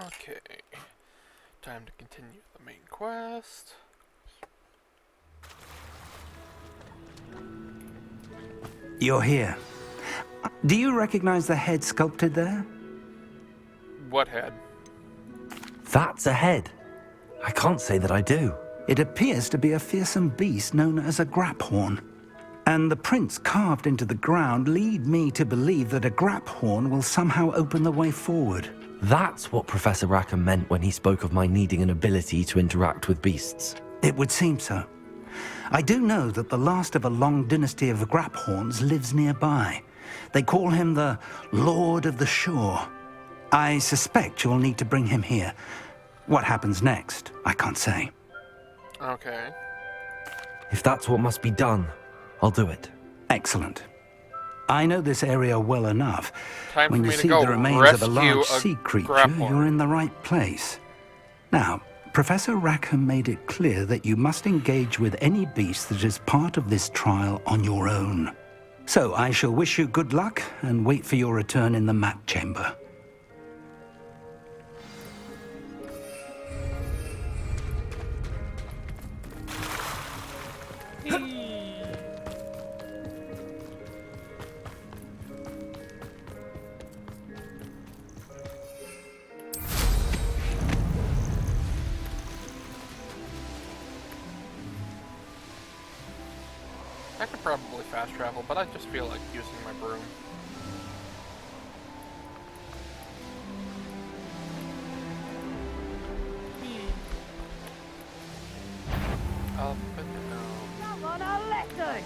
Okay. Time to continue the main quest. You're here. Do you recognize the head sculpted there? What head? That's a head. I can't say that I do. It appears to be a fearsome beast known as a graphorn. And the prints carved into the ground lead me to believe that a graphorn will somehow open the way forward. That's what Professor Rackham meant when he spoke of my needing an ability to interact with beasts. It would seem so. I do know that the last of a long dynasty of graphorns lives nearby. They call him the Lord of the Shore. I suspect you'll need to bring him here. What happens next, I can't say. Okay. If that's what must be done, I'll do it. Excellent. I know this area well enough. Time When for you me to see go the remains of a rescue large a sea creature, graphorn. you're in the right place. Now, Professor Rackham made it clear that you must engage with any beast that is part of this trial on your own. So I shall wish you good luck and wait for your return in the map chamber. I could probably fast travel, but I just feel like using my broom. Up and down. Come on, a lesson!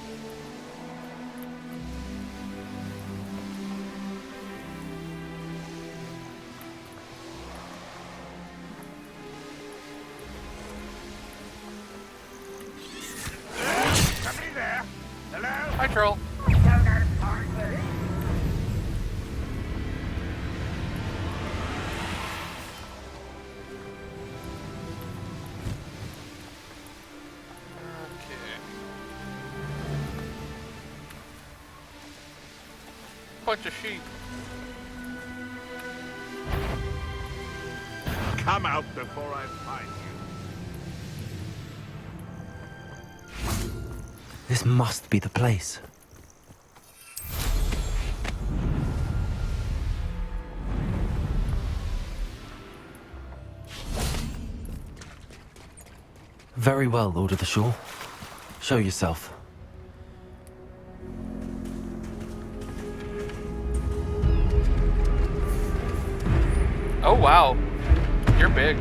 Somebody there? Hello? Hi, troll. Okay. Bunch of sheep. Come out before I find you. This must be the place. Very well, Lord of the Shore. Show yourself. Oh, wow. You're big.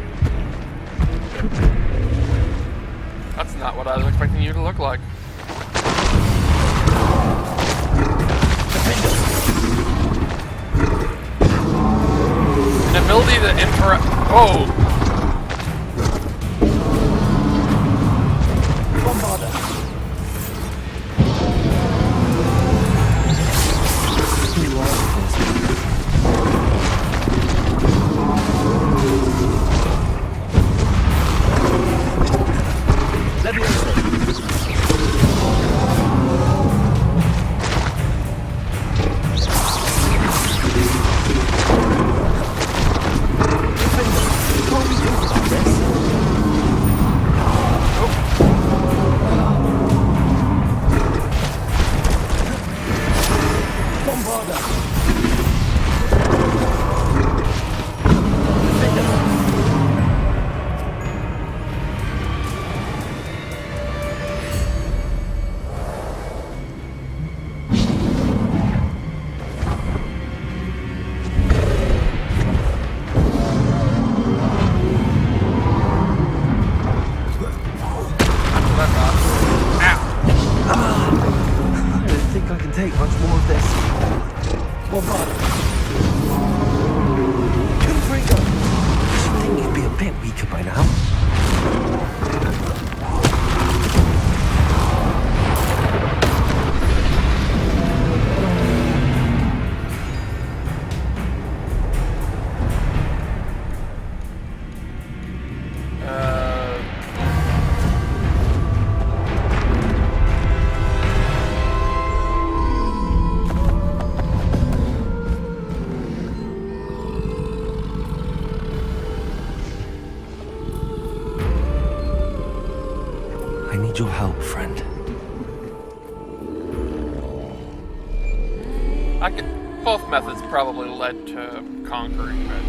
That's not what I was expecting you to look like. An ability to interact. Oh! need your help, friend. Both methods probably led to conquering it.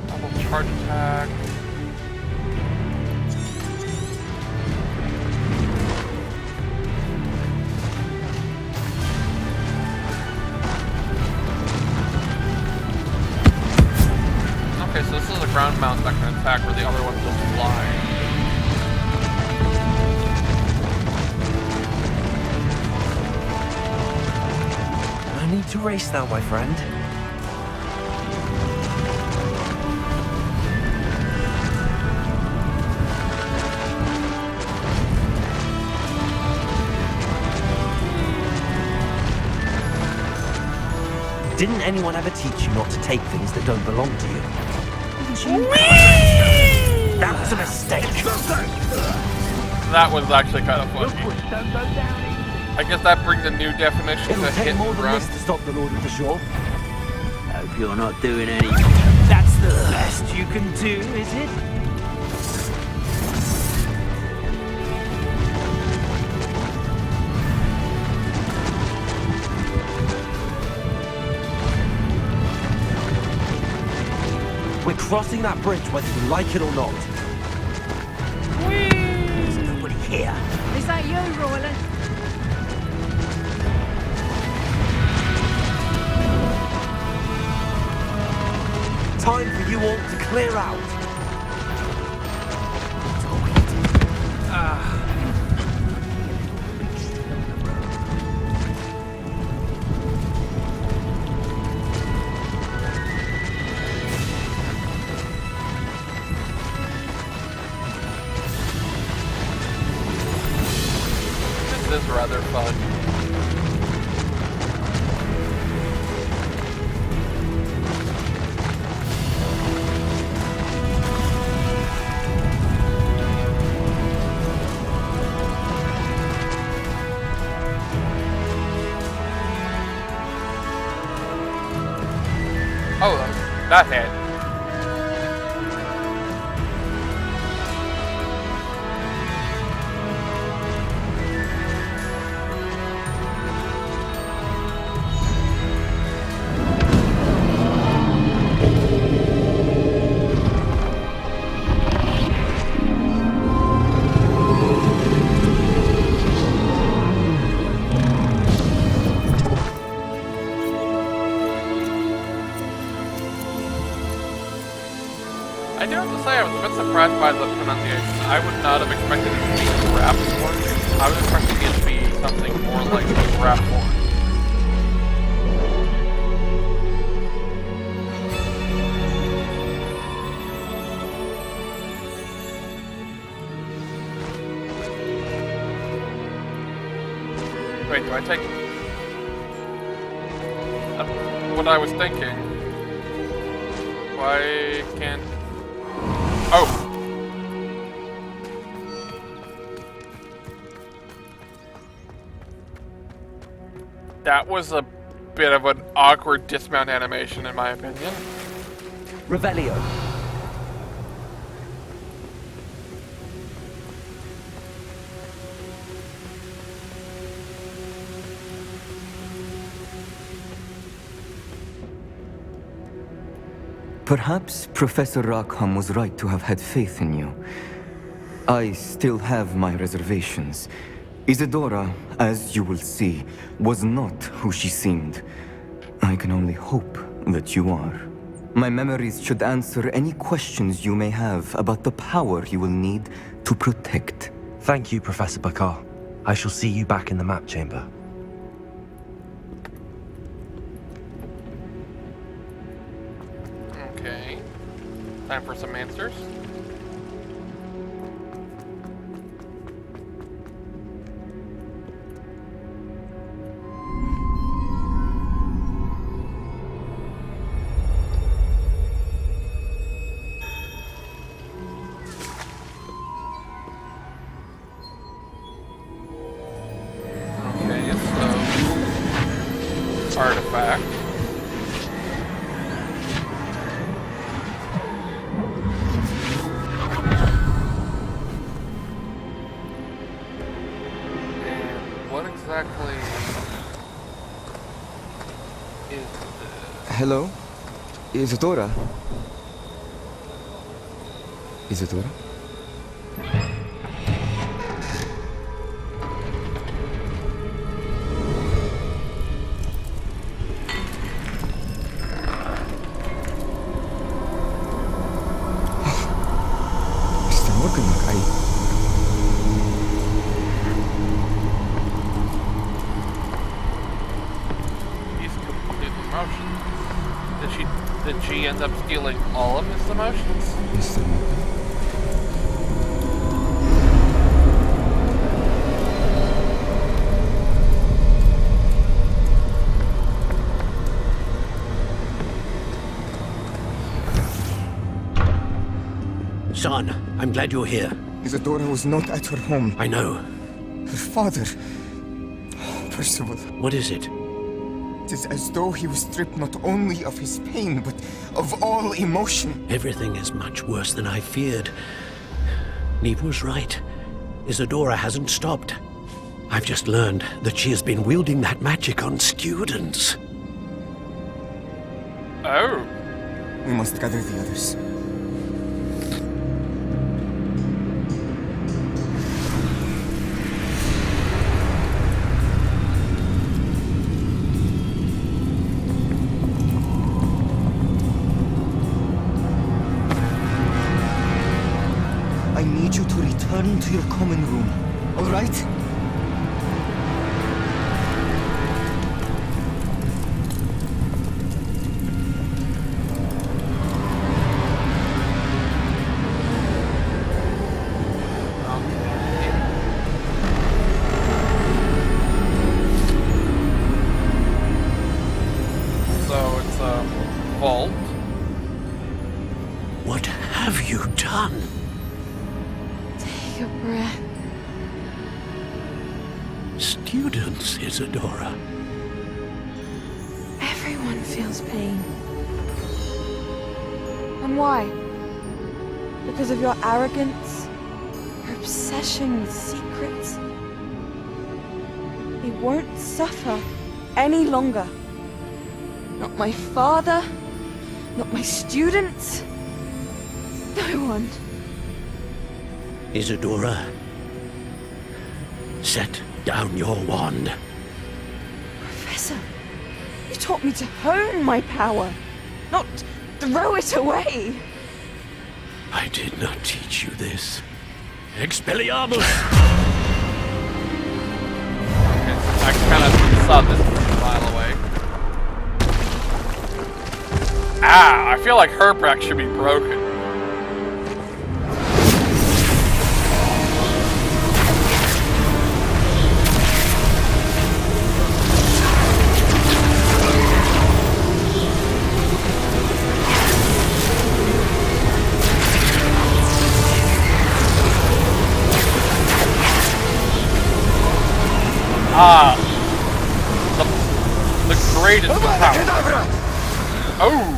Double charge attack. Okay, so this is a ground mount that can attack where the other one just fly. I need to race now, my friend. Didn't anyone ever teach you not to take things that don't belong to you? That was a mistake. That was actually kind of funny. I guess that brings a new definition It'll to take hit more and than run. this to stop the Lord of the Shore. Hope you're not doing any... That's the best you can do, is it? We're crossing that bridge whether you like it or not. There's nobody here. Is that you, Roland? Time for you all to clear out. This is rather fun. Oh, that hit. I do have to say, I was a bit surprised by the pronunciation. I would not have expected it to be rap horn. I was expecting it to be something more like a rap horn. Wait, do I take... what I was thinking. Why can't... Oh! That was a bit of an awkward dismount animation, in my opinion. Revelio. Perhaps Professor Rackham was right to have had faith in you. I still have my reservations. Isadora, as you will see, was not who she seemed. I can only hope that you are. My memories should answer any questions you may have about the power you will need to protect. Thank you, Professor Bakar. I shall see you back in the map chamber. Okay. Time for some answers. artifact. And what exactly is this? Hello? Isadora? Isadora? Mr. Morganlock, He's complete emotions. Did she end up stealing all of his emotions? Mr. Morgan. Son, I'm glad you're here. Isadora was not at her home. I know. Her father. Percival. What is it? It is as though he was stripped not only of his pain, but of all emotion. Everything is much worse than I feared. Neve was right. Isadora hasn't stopped. I've just learned that she has been wielding that magic on students. Oh. We must gather the others. I need you to return to your common room, all right? So it's a vault. What have you done? Take a breath. Students, Isadora. Everyone feels pain. And why? Because of your arrogance? Your obsession with secrets? They won't suffer any longer. Not my father, not my students, no one. Isadora, set down your wand. Professor, you taught me to hone my power, not throw it away. I did not teach you this. Expelliarmus! I kind of saw this from a mile away. Ah, I feel like her back should be broken. Ah, the greatest of power. Oh.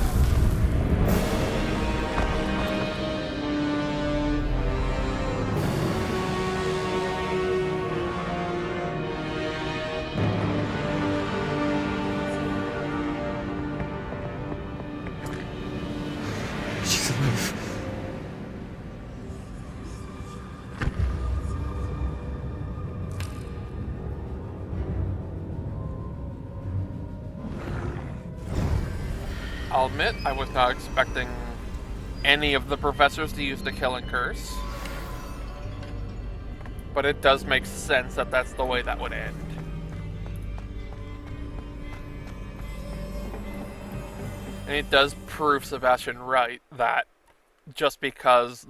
She's alive. I'll admit, I was not expecting any of the professors to use the killing curse. But it does make sense that that's the way that would end. And it does prove Sebastian right that just because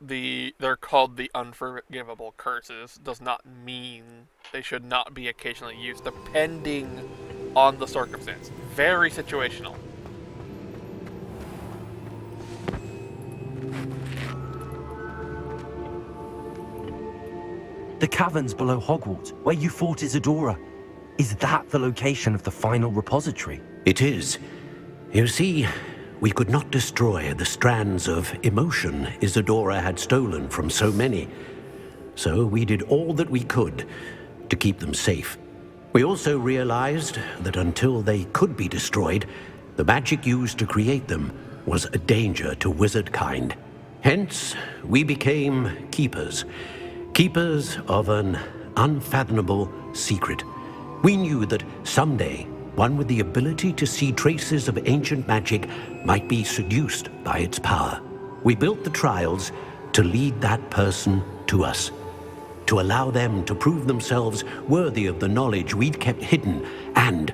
they're called the unforgivable curses does not mean they should not be occasionally used, depending on the circumstance. Very situational. The caverns below Hogwarts, where you fought Isadora. Is that the location of the final repository? It is. You see, we could not destroy the strands of emotion Isadora had stolen from so many. So we did all that we could to keep them safe. We also realized that until they could be destroyed, the magic used to create them was a danger to wizard kind. Hence, we became keepers. Keepers of an unfathomable secret. We knew that someday, one with the ability to see traces of ancient magic might be seduced by its power. We built the trials to lead that person to us, to allow them to prove themselves worthy of the knowledge we'd kept hidden and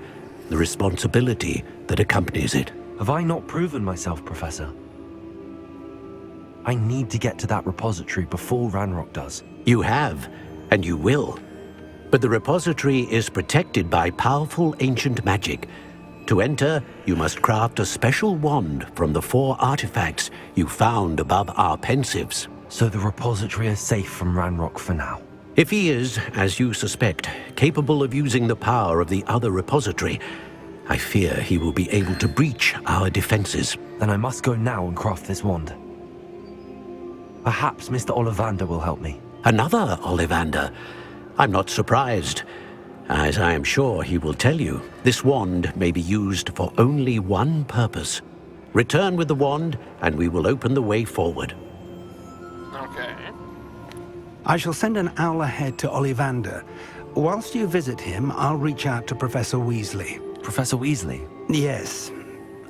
the responsibility that accompanies it. Have I not proven myself, Professor? I need to get to that repository before Ranrock does. You have, and you will. But the repository is protected by powerful ancient magic. To enter, you must craft a special wand from the 4 artifacts you found above our pensives. So the repository is safe from Ranrock for now. If he is, as you suspect, capable of using the power of the other repository, I fear he will be able to breach our defenses. Then I must go now and craft this wand. Perhaps Mr. Ollivander will help me. Another Ollivander? I'm not surprised. As I am sure he will tell you, this wand may be used for only one purpose. Return with the wand, and we will open the way forward. Okay. I shall send an owl ahead to Ollivander. Whilst you visit him, I'll reach out to Professor Weasley. Professor Weasley? Yes.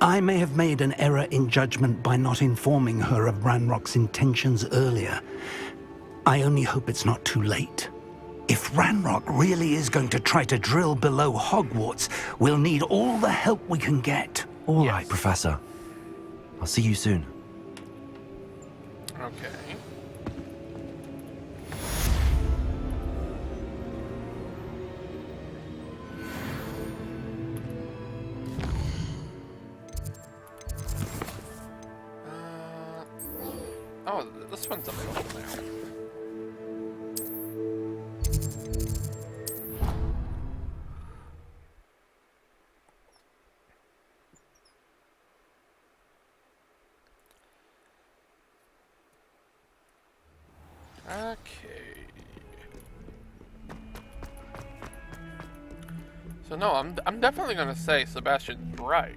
I may have made an error in judgment by not informing her of Ranrock's intentions earlier. I only hope it's not too late. If Ranrock really is going to try to drill below Hogwarts, we'll need all the help we can get. All right, Professor. I'll see you soon. Okay. Oh, this one's available now. Okay. So no, I'm definitely gonna say Sebastian's right.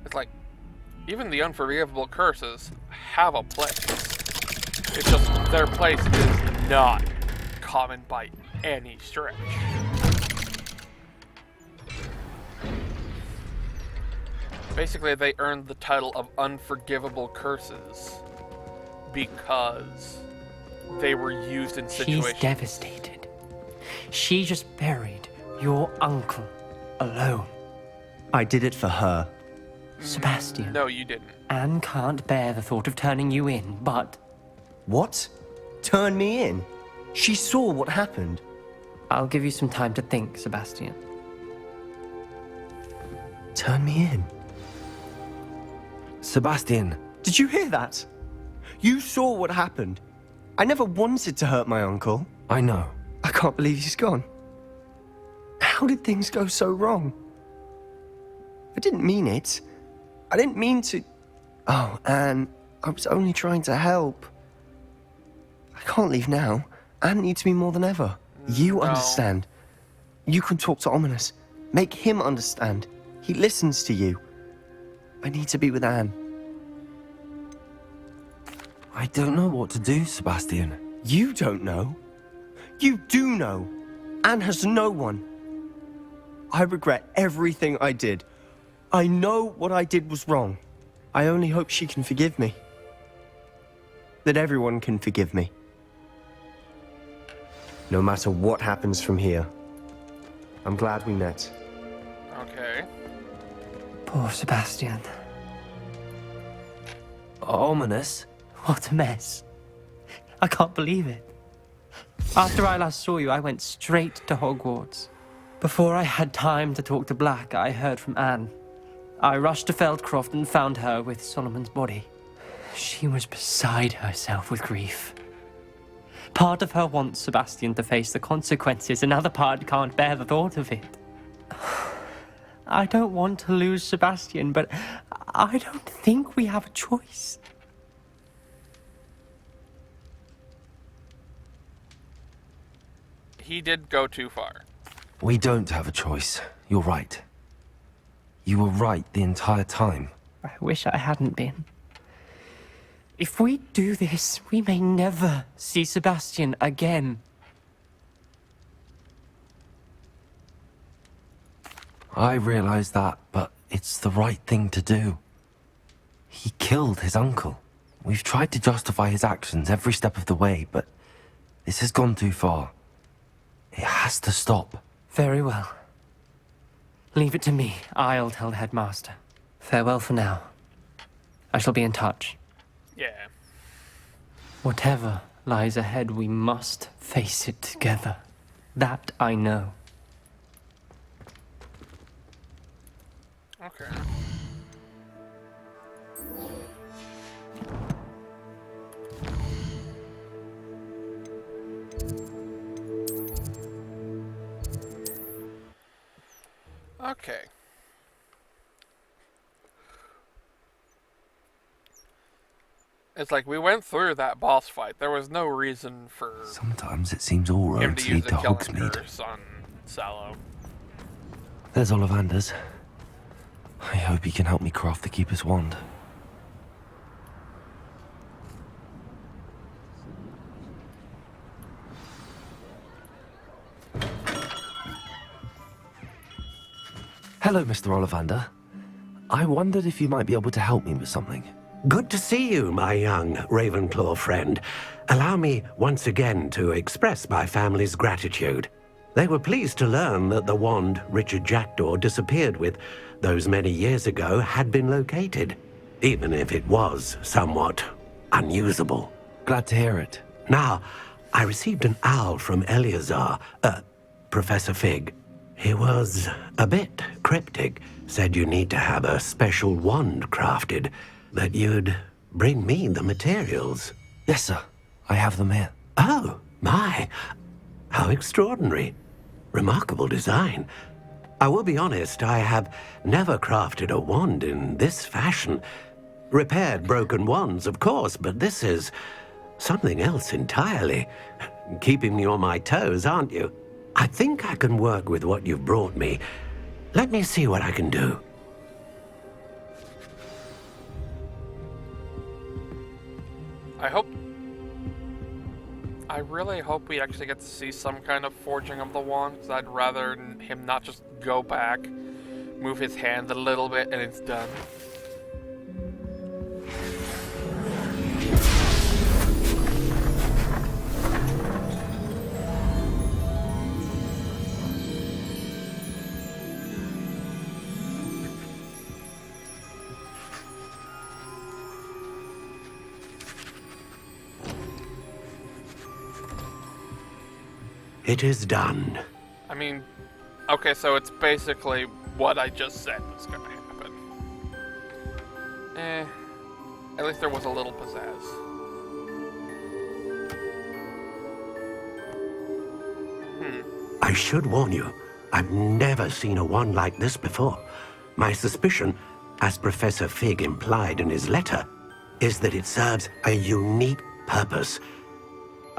It's like even the unforgivable curses have a place. It's just their place is not common by any stretch. Basically, they earned the title of unforgivable curses because they were used in situations. She's devastated. She just buried your uncle alone. I did it for her. Sebastian. No, you didn't. Anne can't bear the thought of turning you in, but... What? Turn me in? She saw what happened. I'll give you some time to think, Sebastian. Turn me in? Sebastian! Did you hear that? You saw what happened. I never wanted to hurt my uncle. I know. I can't believe he's gone. How did things go so wrong? I didn't mean it. I didn't mean to... Oh, Anne, I was only trying to help. I can't leave now. Anne needs me more than ever. You understand. You can talk to Ominous. Make him understand. He listens to you. I need to be with Anne. I don't know what to do, Sebastian. You don't know. You do know. Anne has no one. I regret everything I did. I know what I did was wrong. I only hope she can forgive me. That everyone can forgive me. No matter what happens from here. I'm glad we met. Okay. Poor Sebastian. Ominous? What a mess. I can't believe it. After I last saw you, I went straight to Hogwarts. Before I had time to talk to Black, I heard from Anne. I rushed to Feldcroft and found her with Solomon's body. She was beside herself with grief. Part of her wants Sebastian to face the consequences, another part can't bear the thought of it. I don't want to lose Sebastian, but I don't think we have a choice. He did go too far. We don't have a choice. You're right. You were right the entire time. I wish I hadn't been. If we do this, we may never see Sebastian again. I realize that, but it's the right thing to do. He killed his uncle. We've tried to justify his actions every step of the way, but this has gone too far. It has to stop. Very well. Leave it to me. I'll tell the headmaster. Farewell for now. I shall be in touch. Yeah. Whatever lies ahead, we must face it together. That I know. Okay. Okay. It's like we went through that boss fight. There was no reason for Sometimes it seems all him roads to use lead the to killing Hogsmeade. curse on Sallow. There's Ollivander's. I hope he can help me craft the Keeper's Wand. Hello, Mr. Ollivander. I wondered if you might be able to help me with something. Good to see you, my young Ravenclaw friend. Allow me once again to express my family's gratitude. They were pleased to learn that the wand Richard Jackdaw disappeared with those many years ago had been located, even if it was somewhat unusable. Glad to hear it. Now, I received an owl from Eleazar, Professor Fig. He was a bit cryptic, said you need to have a special wand crafted, that you'd bring me the materials. Yes, sir. I have them here. Oh, my. How extraordinary. Remarkable design. I will be honest, I have never crafted a wand in this fashion. Repaired broken wands, of course, but this is something else entirely. Keeping me on my toes, aren't you? I think I can work with what you've brought me. Let me see what I can do. I really hope we actually get to see some kind of forging of the wand, because I'd rather him not just go back, move his hand a little bit, and it's done. It is done. I mean, okay, so it's basically what I just said was going to happen. At least there was a little pizzazz. I should warn you, I've never seen a wand like this before. My suspicion, as Professor Fig implied in his letter, is that it serves a unique purpose.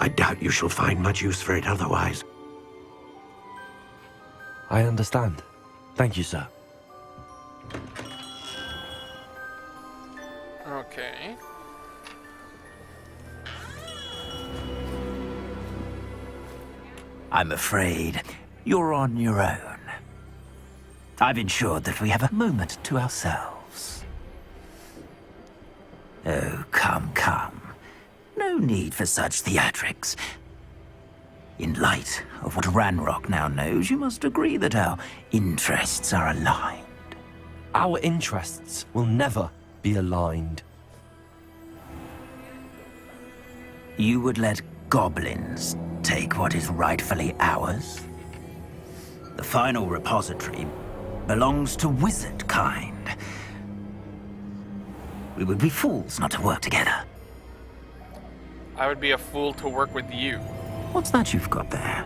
I doubt you shall find much use for it otherwise. I understand. Thank you, sir. Okay. I'm afraid you're on your own. I've ensured that we have a moment to ourselves. Oh, come, come. No need for such theatrics. In light of what Ranrock now knows, you must agree that our interests are aligned. Our interests will never be aligned. You would let goblins take what is rightfully ours? The final repository belongs to wizard kind. We would be fools not to work together. I would be a fool to work with you. What's that you've got there?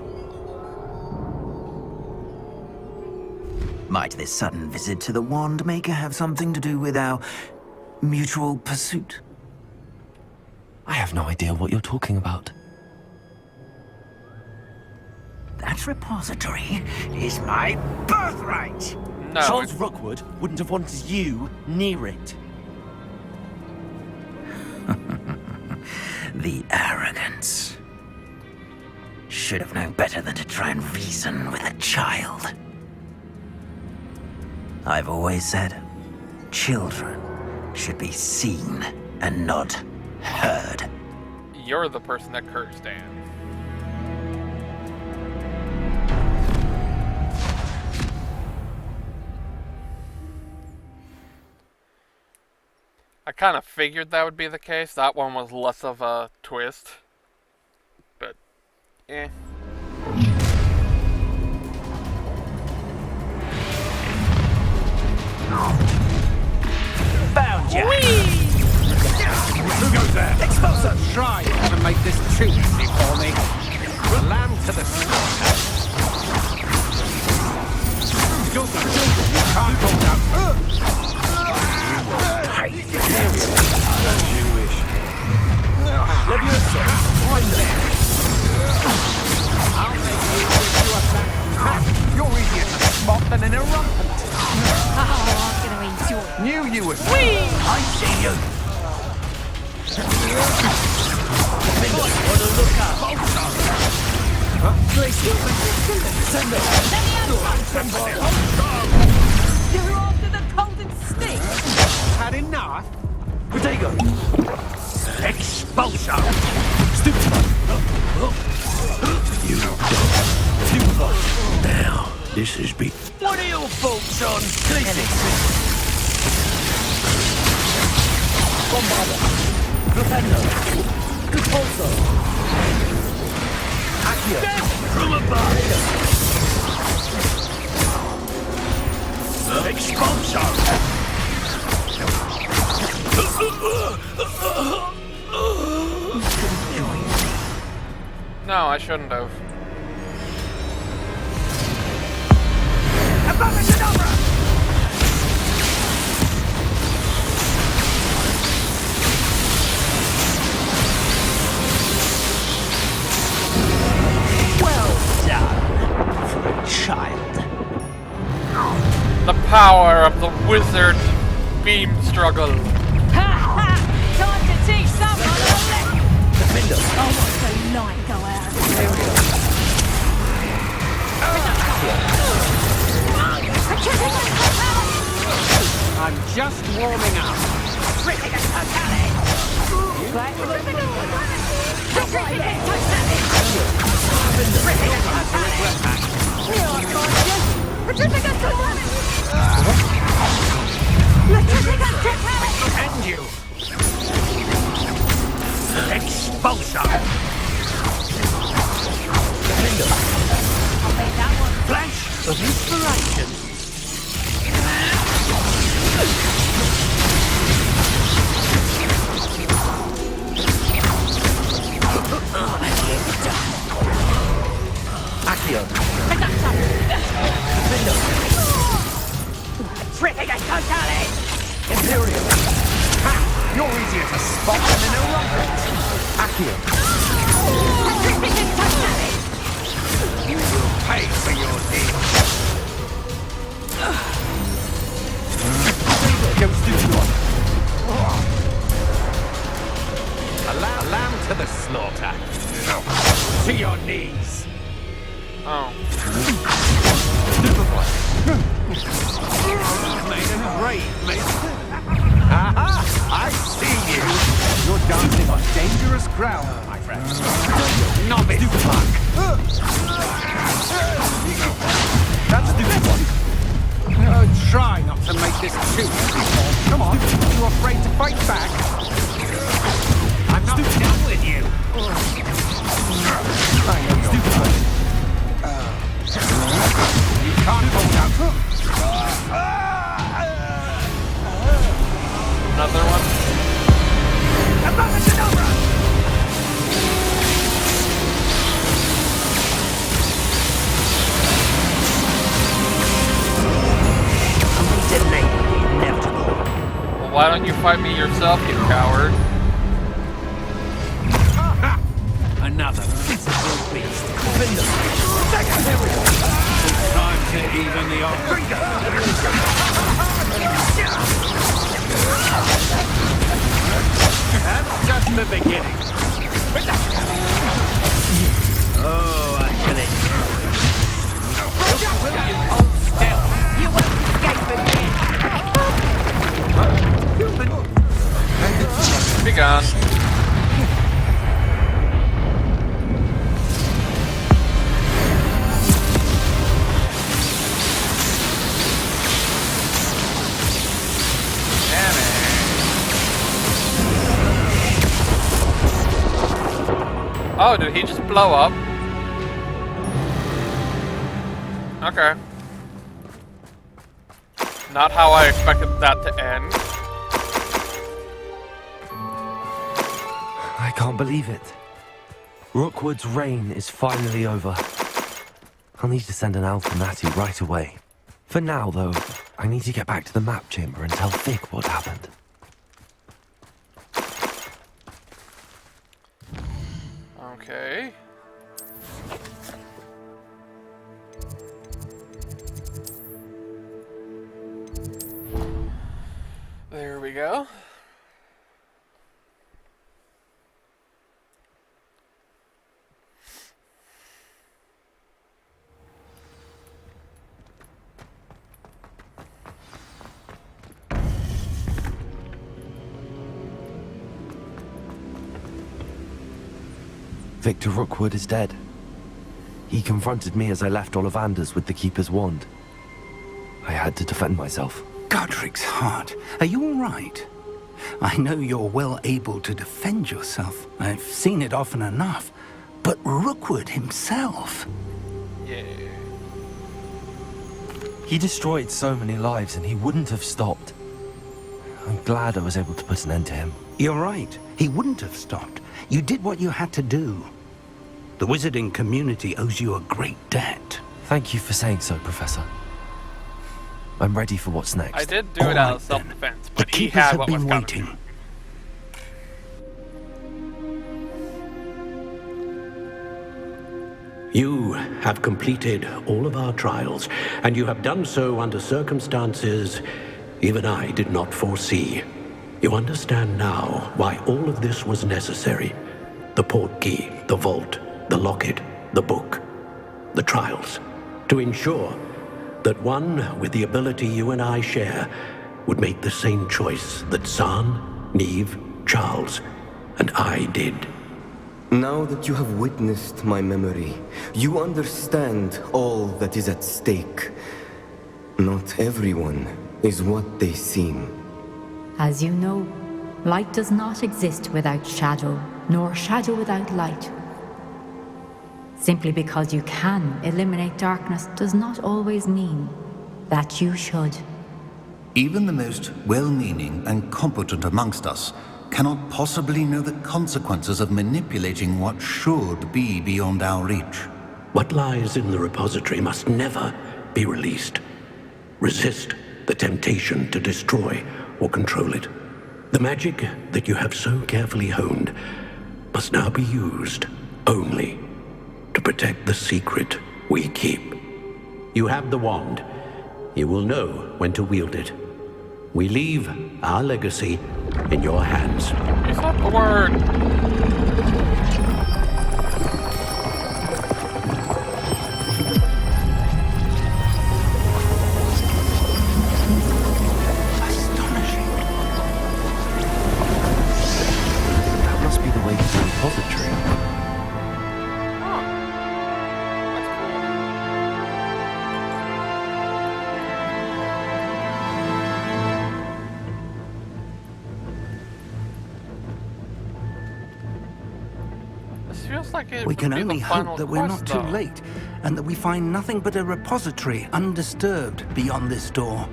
Might this sudden visit to the Wand Maker have something to do with our mutual pursuit? I have no idea what you're talking about. That repository is my birthright! No. Charles Rookwood wouldn't have wanted you near it. The arrogance. Should have known better than to try and reason with a child. I've always said, children should be seen and not heard. You're the person that cursed Dan. I kind of figured that would be the case. That one was less of a twist. But, eh. Found ya! Who goes there? Expulsor! Try to make this too easy for me. The lamb to the slaughter. You can't go down. Jewish. Leviosa, right there. I'll make you give you a back. You're easier to spot than an irrumpent. Oh, I'm gonna enjoy. Knew you would. I see you! You're after the golden stick. Had enough? Protego! Expulsor! You dumb. Now, this is be. What are your thoughts on Cliffy? From above! Expulsor! No, I shouldn't have. Well done, for a child. The power of the wizard beam struggle. Ha ha! Time to teach someone a lesson. Defender! I watched the light go out. I'm just warming up. And you! Expulsor! Flash of inspiration! Accio! Imperial! Ha! You're easier to spot than an irrumpent! Accio! You will pay for your deeds! A lamb to the slaughter! To your knees! Oh. Made a brave mate! Aha! I see you! You're dancing on dangerous ground, my friend. Novice luck! That's stupid one. Try not to make this too easy. Come on, you afraid to fight back? I'm not done with you. I know you're stupid. You can't hold out. Another one? delay the inevitable. Well, why don't you fight me yourself, you coward? Another physical beast. Time to even the odds. That's just the beginning. Oh, I feel it. Hold still. You won't escape again. Be gone. Oh, did he just blow up? Okay. Not how I expected that to end. I can't believe it. Rookwood's reign is finally over. I'll need to send an elf and Natty right away. For now, though, I need to get back to the map chamber and tell Vic what happened. Okay. There we go. Victor Rookwood is dead. He confronted me as I left Ollivander's with the Keeper's wand. I had to defend myself. Godric's heart, are you all right? I know you're well able to defend yourself. I've seen it often enough. But Rookwood himself... Yeah. He destroyed so many lives and he wouldn't have stopped. I'm glad I was able to put an end to him. You're right. He wouldn't have stopped. You did what you had to do. The wizarding community owes you a great debt. Thank you for saying so, Professor. I'm ready for what's next. I did do it out of self-defense, but The he keepers had have what was been coming. waiting. You have completed all of our trials, and you have done so under circumstances even I did not foresee. You understand now why all of this was necessary. The portkey, the vault, the locket, the book, the trials. To ensure that one with the ability you and I share would make the same choice that Zahn, Neve, Charles, and I did. Now that you have witnessed my memory, you understand all that is at stake. Not everyone is what they seem. As you know, light does not exist without shadow, nor shadow without light. Simply because you can eliminate darkness does not always mean that you should. Even the most well-meaning and competent amongst us cannot possibly know the consequences of manipulating what should be beyond our reach. What lies in the repository must never be released. Resist the temptation to destroy or control it. The magic that you have so carefully honed must now be used only to protect the secret we keep. You have the wand. You will know when to wield it. We leave our legacy in your hands. It's not the word. That must be the way to the repository. Like it We would can be only the final hope that we're quest, not too though. late, and that we find nothing but a repository undisturbed beyond this door.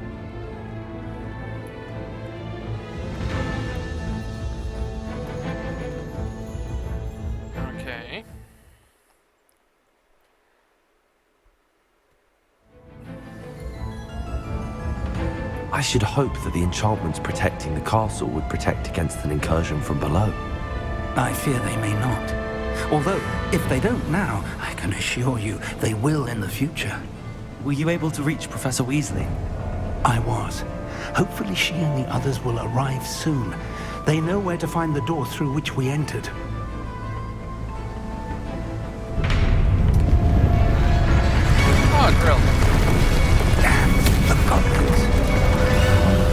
Okay. I I should hope that the enchantments protecting the castle would protect against an incursion from below. I fear they may not. Although, if they don't now, I can assure you they will in the future. Were you able to reach Professor Weasley? I was. Hopefully she and the others will arrive soon. They know where to find the door through which we entered. Oh, drill. Damn the goblins.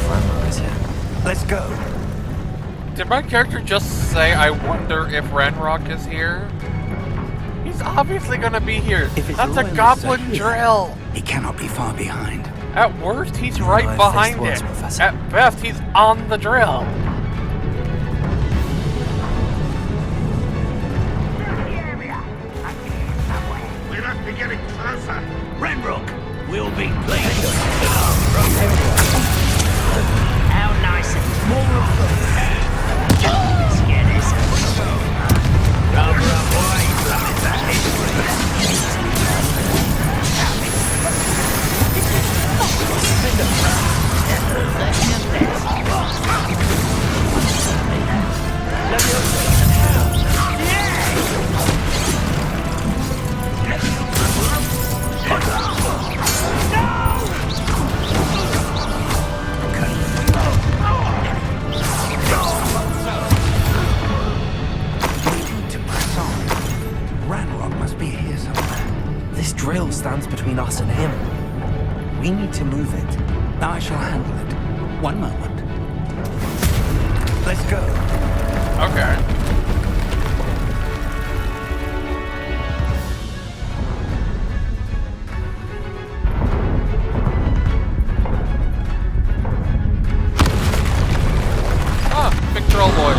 Frank is here. Let's go. Did my character just say, I wonder if Ranrock is here? He's obviously gonna be here. If it's That's a loyalists goblin are here, drill. He cannot be far behind. At worst, he's right I've behind faced worse, it. Professor. At best, he's on the drill. We must be getting closer. Renrock, we'll be pleased. How nice and more of them. Let's get this. Cover up away. Ranrock must be here somewhere. This drill stands between us and him. We need to move it. I shall handle it. One moment. Let's go. Okay. Ah, big troll boy.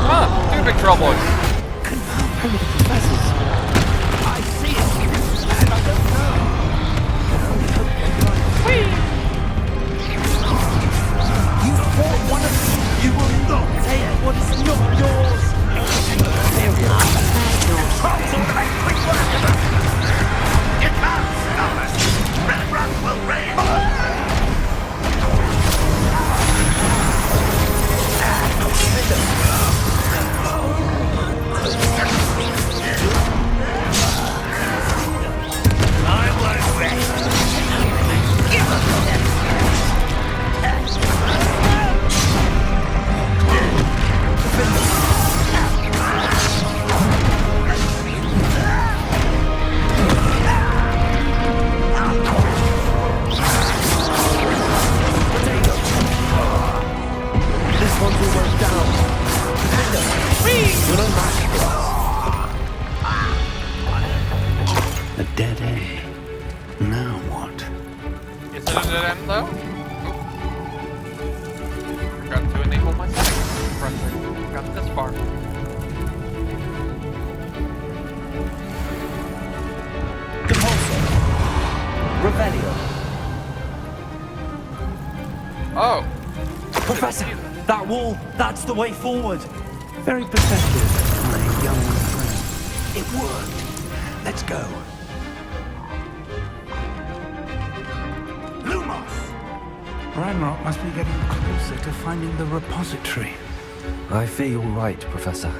Ah, two big troll boys. I see it, and I don't know. You fought one of them. You will not take what is not yours. Quick work of them. You can't stop us. Renrock will reign. This one's almost down. You're unmatched for us. A dead end. Now what? Is it a dead end though? Oop. Forgot to enable my settings. Impressive. Got this far. Revelio. Oh. Professor, that wall, that's the way forward. Very pathetic, my young friend. It worked. Let's go. Lumos! Ranrock must be getting closer to finding the repository. I fear you're right, Professor.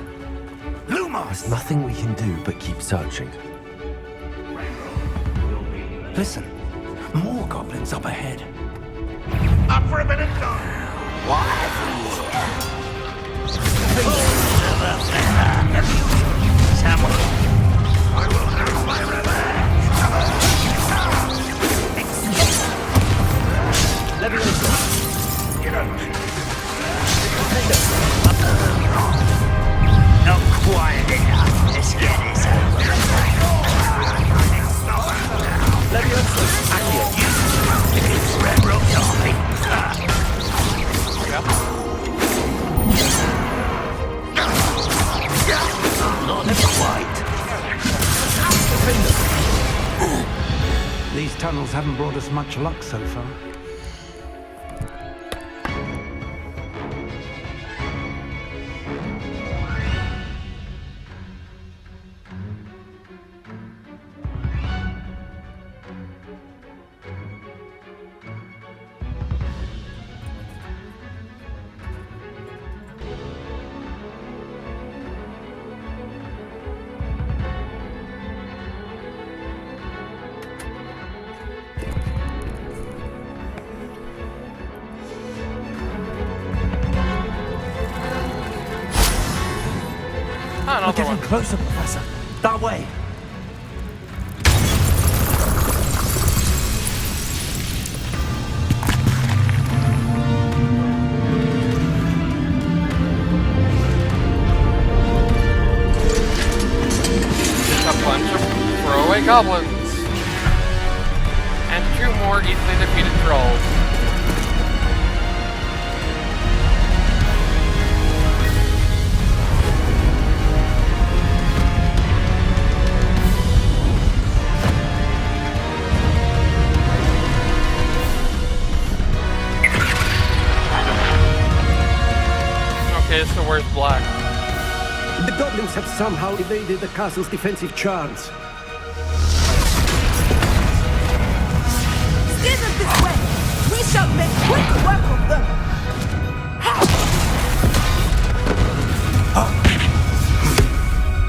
Lumos! There's nothing we can do but keep searching. Listen, more goblins up ahead. Up for a bit of fun. I will have my revenge. Get out. Not quiet enough. Let's get this over. Renrock's army. Not quite. These tunnels haven't brought us much luck so far. Ah, We're another getting one. closer, Professor. That way. A bunch of throwaway goblins. And 2 more easily defeated trolls. Okay, so where's Black? The goblins have somehow evaded the castle's defensive charms. Steer them this way! We shall make quick work of them!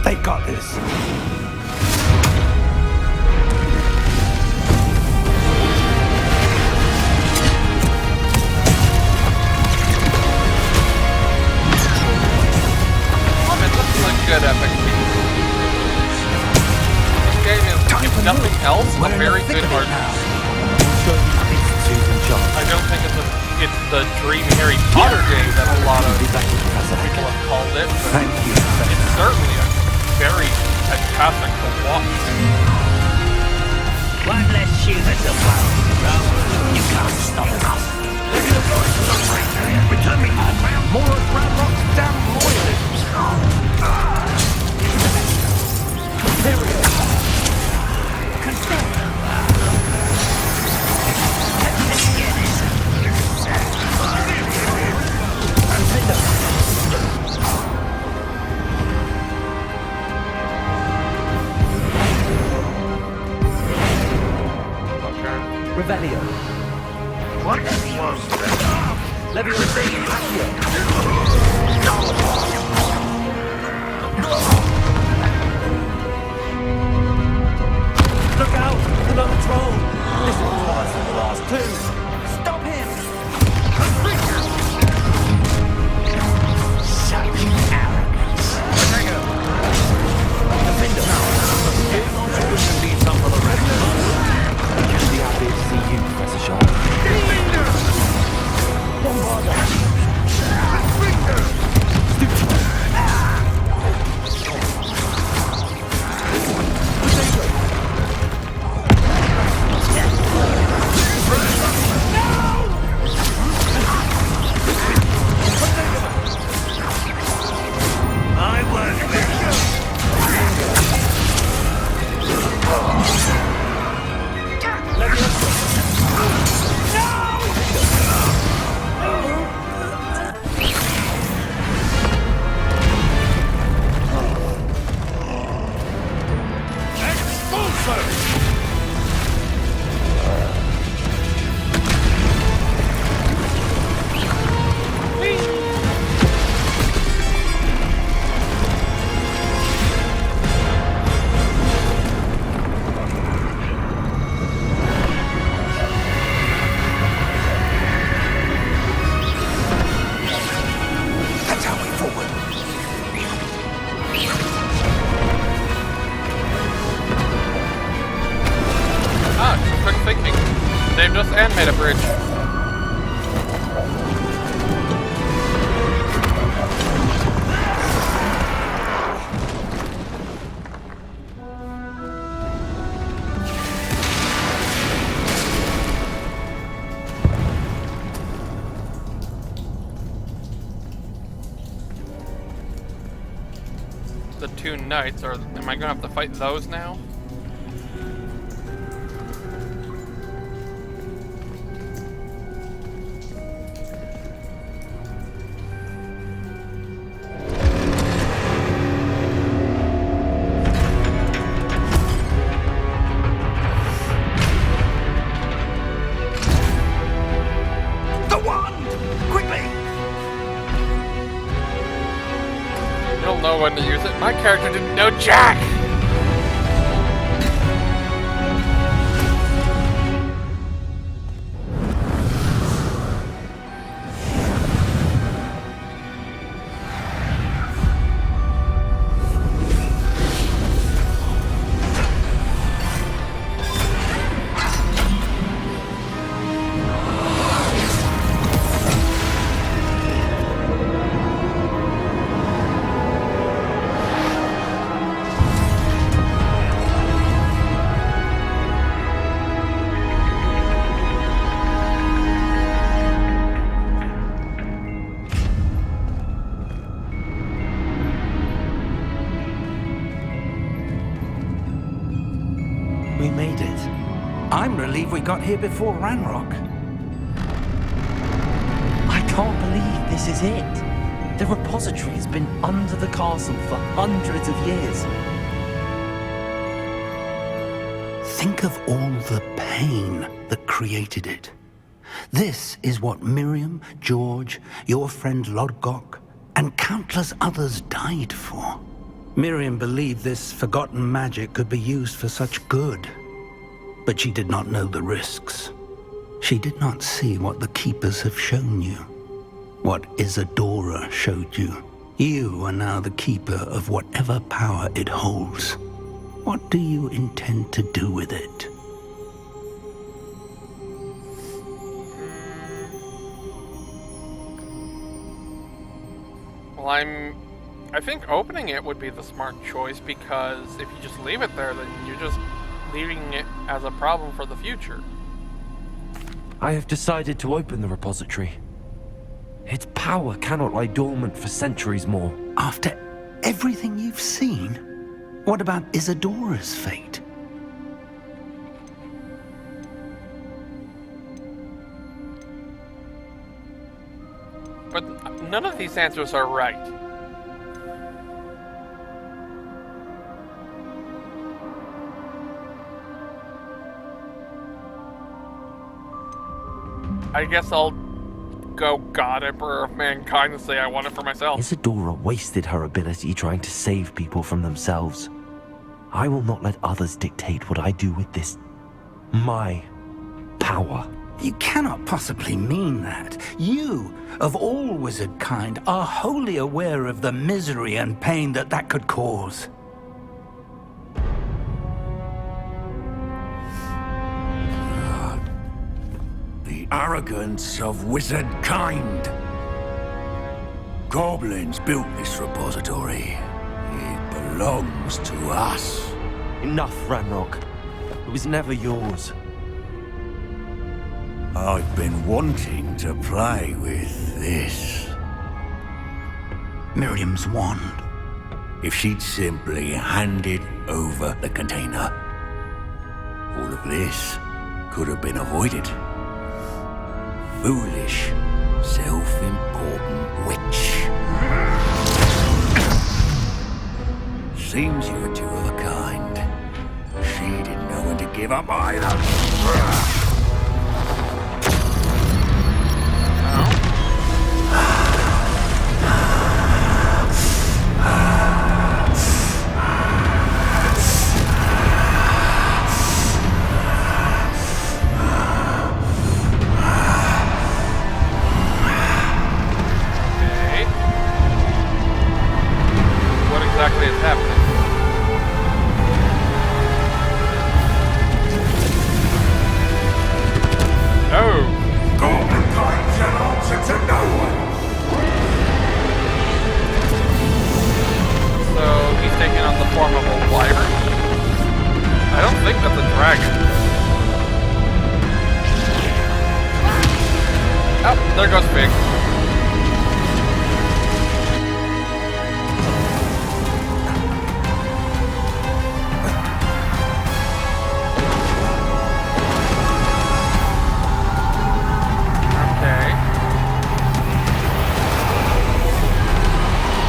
They got this. Good epic. This game is, if nothing else, a very good RPG. I don't think it's the Dream Harry Potter game that a lot of people have called it, but it's certainly a very fantastic to watch. One less human to world. You can't stop us. Return me more of Ranrock's damn loyalists. Revelio. What was that? Look out! Another troll! This one's worse than the last 2. Stop him! Such arrogance. Defender! Need some for the rest of us. Just be happy to see you, Professor Shaw. They've just animated a bridge. The 2 knights, or am I gonna have to fight those now? Know when to use it. My character didn't know jack! believe we got here before Ranrock. I can't believe this is it. The repository has been under the castle for hundreds of years. Think of all the pain that created it. This is what Miriam, George, your friend Lodgok, and countless others died for. Miriam believed this forgotten magic could be used for such good, but she did not know the risks. She did not see what the Keepers have shown you, what Isadora showed you. You are now the Keeper of whatever power it holds. What do you intend to do with it? Well, I think opening it would be the smart choice, because if you just leave it there, then you're just leaving it as a problem for the future. I have decided to open the repository. Its power cannot lie dormant for centuries more. After everything you've seen, what about Isadora's fate? But none of these answers are right. I guess I'll go God Emperor of Mankind and say I want it for myself. Isadora wasted her ability trying to save people from themselves. I will not let others dictate what I do with this. My power. You cannot possibly mean that. You, of all wizard kind, are wholly aware of the misery and pain that could cause. The arrogance of wizard kind. Goblins built this repository. It belongs to us. Enough, Ranrock. It was never yours. I've been wanting to play with this. Miriam's wand. If she'd simply handed over the container, all of this could have been avoided. Foolish, self-important witch. Seems you were two of a kind. She didn't know when to give up either. Exactly is happening. Oh! Goblin kind shall answer to no one! So he's taking on the form of a wyvern? I don't think that's a dragon. Oh, there goes Pig.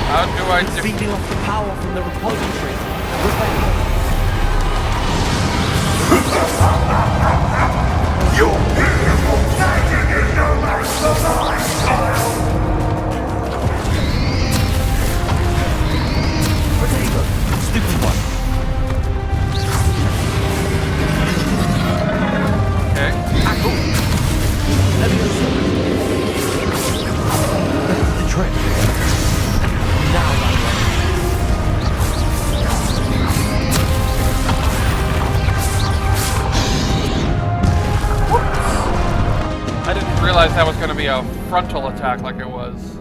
How do I feeding off the power from the repository. Your beautiful magic is no match for my style! Potato, stupid one. Okay. Apple. That's the trick. Now, I didn't realize that was going to be a frontal attack like it was.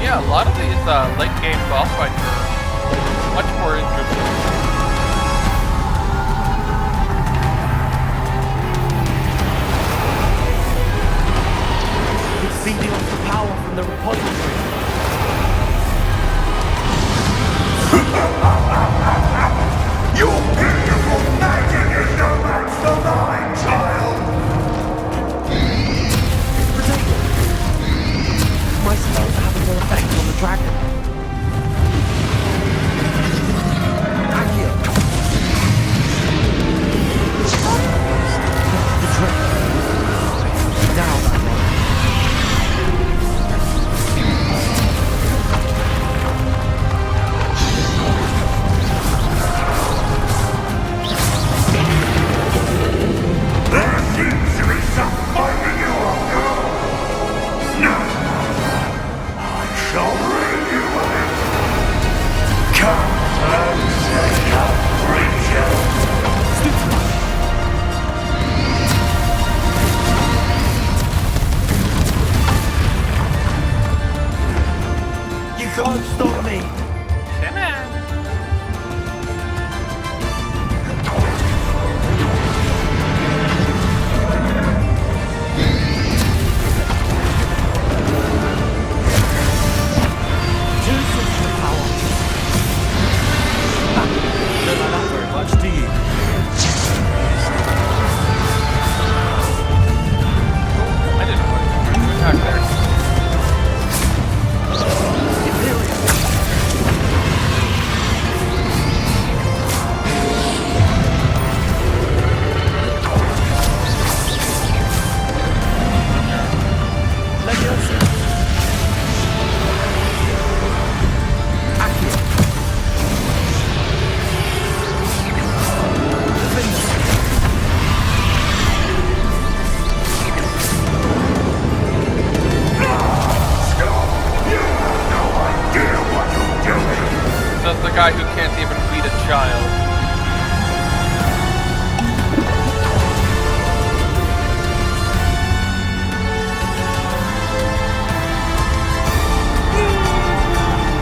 Yeah, a lot of these late game boss fights are much more interesting. It's feeding off the power from the repository. feed a child.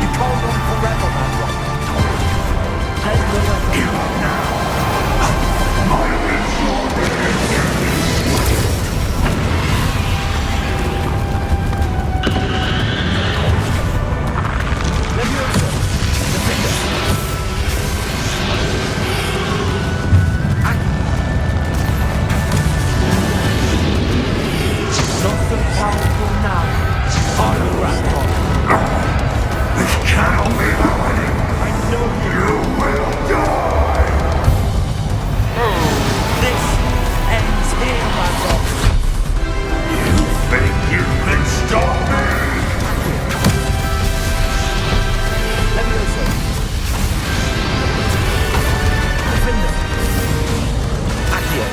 You hold on forever, man. Take the weapon. Not so powerful now. Are you, Grandpa? This cannot be happening. I know you. You will die. This ends here, Grandpa. You think you can stop me? Levioso. Defender. Accio.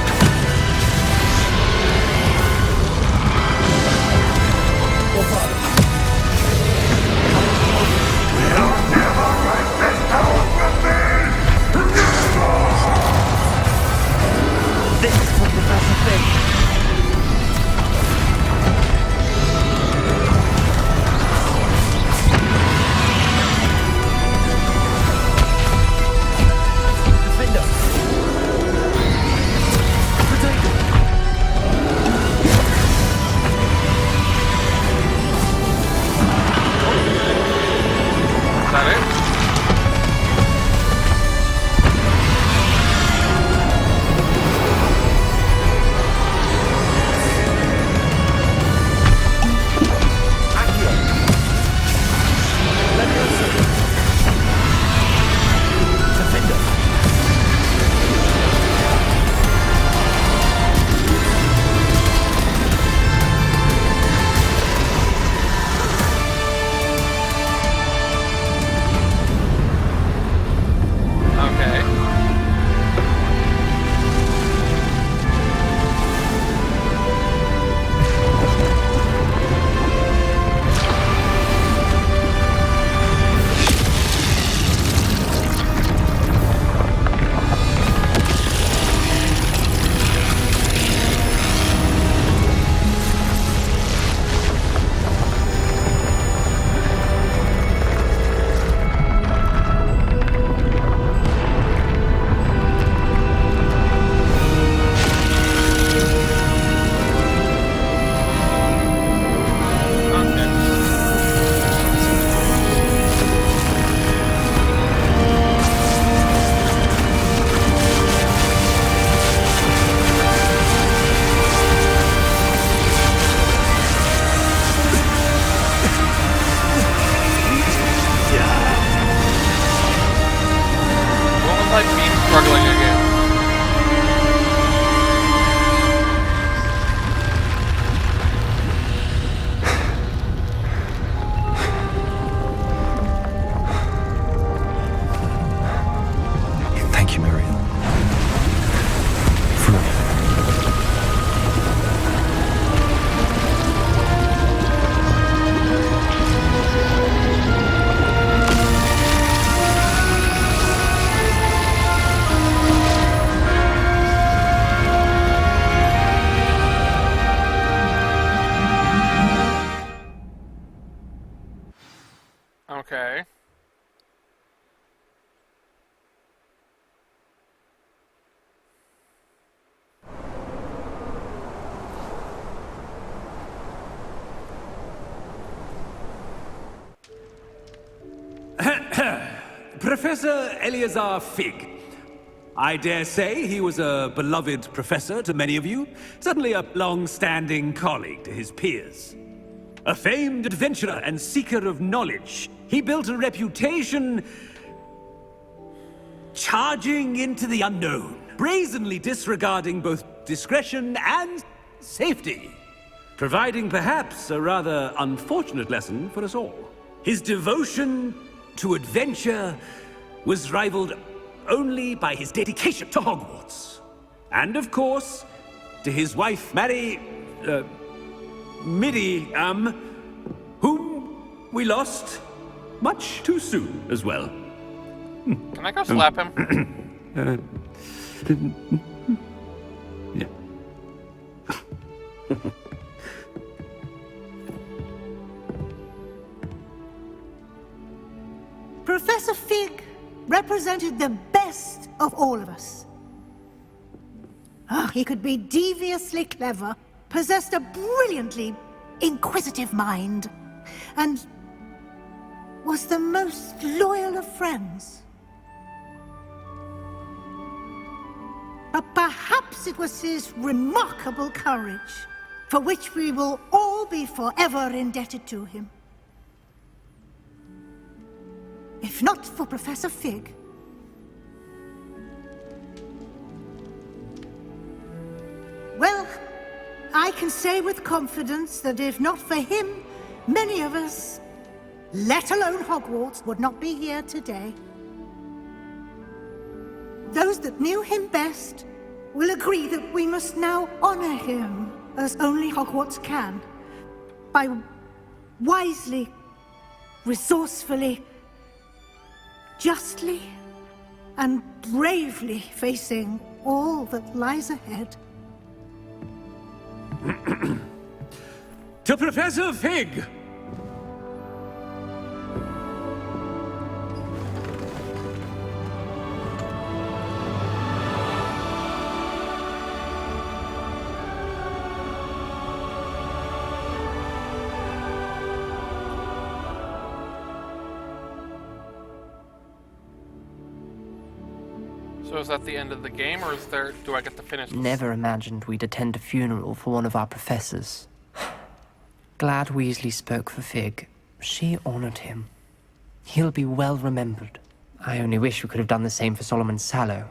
You'll never wrest this power from me. Never. This is for Professor Fig. Defender. Potato. Is that it? Accio. Levioso. Defender. Okay. What was I being struggling against? Thank you, Muriel. For everything. Okay. Professor Eleazar Fig. I dare say he was a beloved professor to many of you, certainly a long-standing colleague to his peers. A famed adventurer and seeker of knowledge, he built a reputation charging into the unknown, brazenly disregarding both discretion and safety, providing perhaps a rather unfortunate lesson for us all. His devotion to adventure was rivaled only by his dedication to Hogwarts. And of course, to his wife, Midi, whom we lost much too soon as well. Can I go slap him? Yeah. Professor Fig represented the best of all of us. He could be deviously clever, possessed a brilliantly inquisitive mind, and was the most loyal of friends. But perhaps it was his remarkable courage, for which we will all be forever indebted to him. If not for Professor Fig, well, I can say with confidence that if not for him, many of us, let alone Hogwarts, would not be here today. Those that knew him best will agree that we must now honor him as only Hogwarts can, by wisely, resourcefully, justly, and bravely facing all that lies ahead. To Professor Fig! So is that the end of the game, or do I get to finish this? Never imagined we'd attend a funeral for one of our professors. Glad Weasley spoke for Fig. She honored him. He'll be well remembered. I only wish we could have done the same for Solomon Sallow.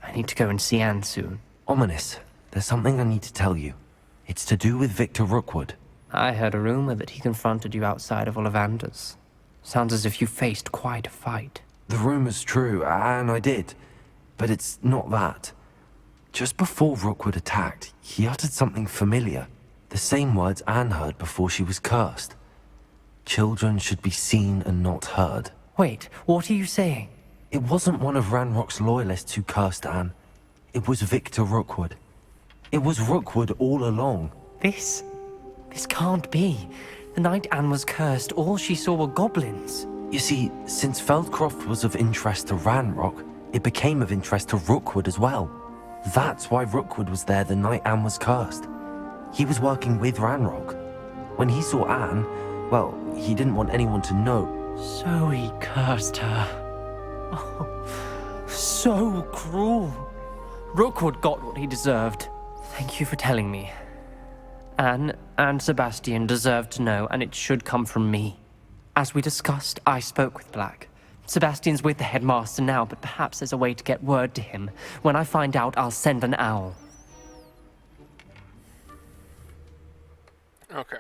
I need to go and see Anne soon. Ominous, there's something I need to tell you. It's to do with Victor Rookwood. I heard a rumor that he confronted you outside of Ollivander's. Sounds as if you faced quite a fight. The rumor's true, and I did. But it's not that. Just before Rookwood attacked, he uttered something familiar. The same words Anne heard before she was cursed. Children should be seen and not heard. Wait, what are you saying? It wasn't one of Ranrock's loyalists who cursed Anne. It was Victor Rookwood. It was Rookwood all along. This can't be. The night Anne was cursed, all she saw were goblins. You see, since Feldcroft was of interest to Ranrock, it became of interest to Rookwood as well. That's why Rookwood was there the night Anne was cursed. He was working with Ranrock. When he saw Anne, well, he didn't want anyone to know. So he cursed her. Oh, so cruel. Rookwood got what he deserved. Thank you for telling me. Anne and Sebastian deserve to know, and it should come from me. As we discussed, I spoke with Black. Sebastian's with the headmaster now, but perhaps there's a way to get word to him. When I find out, I'll send an owl. Okay.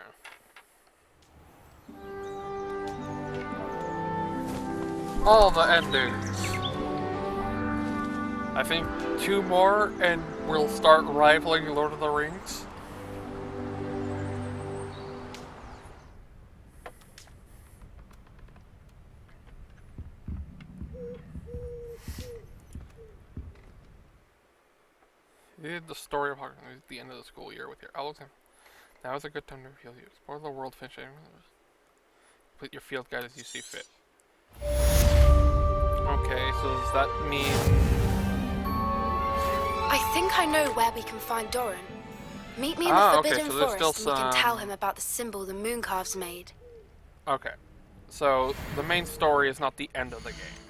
All the endings. I think 2 more and we'll start rivaling Lord of the Rings. The story of Hogwarts at the end of the school year with your Alexander. Now is a good time to reveal you. Explore the world, finish it. Put your field guide as you see fit. Okay, so does that mean... I think I know where we can find Doran. Meet me in the Forbidden Forest and we can tell him about the symbol the Mooncalves made. Okay, so the main story is not the end of the game.